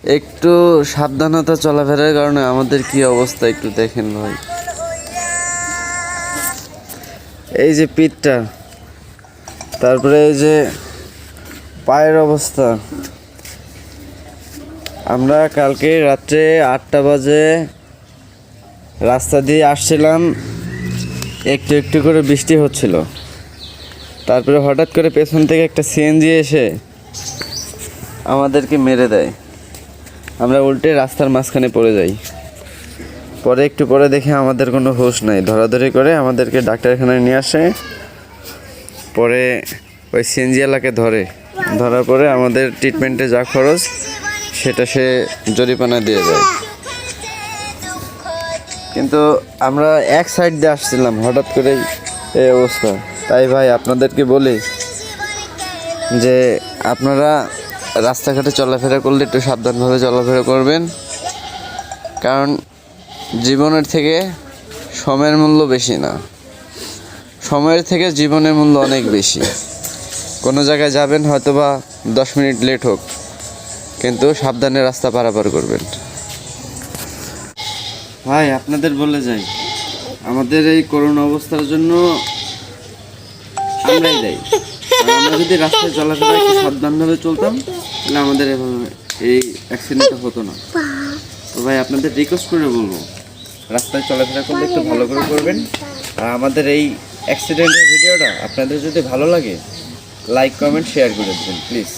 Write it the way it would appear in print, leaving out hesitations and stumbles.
একটু সাবধানতা চলাফেরার কারণে আমাদের কি অবস্থা একটু দেখেন ভাই। এই যে পিঠটা, তারপরে এই যে পায়ের অবস্থা। আমরা কালকে রাত্রে 8টা বাজে রাস্তা দিয়ে আসছিলাম, একটু একটু করে বৃষ্টি হচ্ছিল। তারপরে হঠাৎ করে পেছন থেকে একটা সিএনজি এসে আমাদেরকে মেরে দেয়। আমরা উল্টে রাস্তার মাঝখানে পড়ে যাই। পরে একটু পরে দেখে আমাদের কোনো হুঁশ নাই, ধরাধরি করে আমাদেরকে ডাক্তারখানায় নিয়ে আসে। পরে ওই সিএনজিওয়ালাকে ধরার পরে আমাদের ট্রিটমেন্টে যা খরচ সেটা সে জরিমানা দিয়ে দেয়। কিন্তু আমরা এক সাইড দিয়ে আসছিলাম, হঠাৎ করেই এই অবস্থা। তাই ভাই আপনাদেরকে বলি যে আপনারা রাস্তাঘাটে চলাফেরা করলে একটু সাবধানভাবে চলাফেরা করবেন, কারণ জীবনের থেকে সময়ের মূল্য বেশি না, সময়ের থেকে জীবনের মূল্য অনেক বেশি। কোনো জায়গায় যাবেন হয়তো বা 10 মিনিট লেট হোক, কিন্তু সাবধানে রাস্তা পারাপার করবেন। ভাই আপনাদের বলে যাই, আমাদের এই করোনা অবস্থার জন্য আমরাই দায়ী। আমরা যদি রাস্তায় চলাফেরা একটু সাবধানভাবে চলতাম তাহলে আমাদের এই অ্যাক্সিডেন্টটা হতো না। তো ভাই আপনাদের রিকোয়েস্ট করে বলবো, রাস্তায় চলাফেরা করলে একটু ভালো করে করবেন। আর আমাদের এই অ্যাক্সিডেন্টের ভিডিওটা আপনাদের যদি ভালো লাগে, লাইক কমেন্ট শেয়ার করে দেবেন প্লিজ।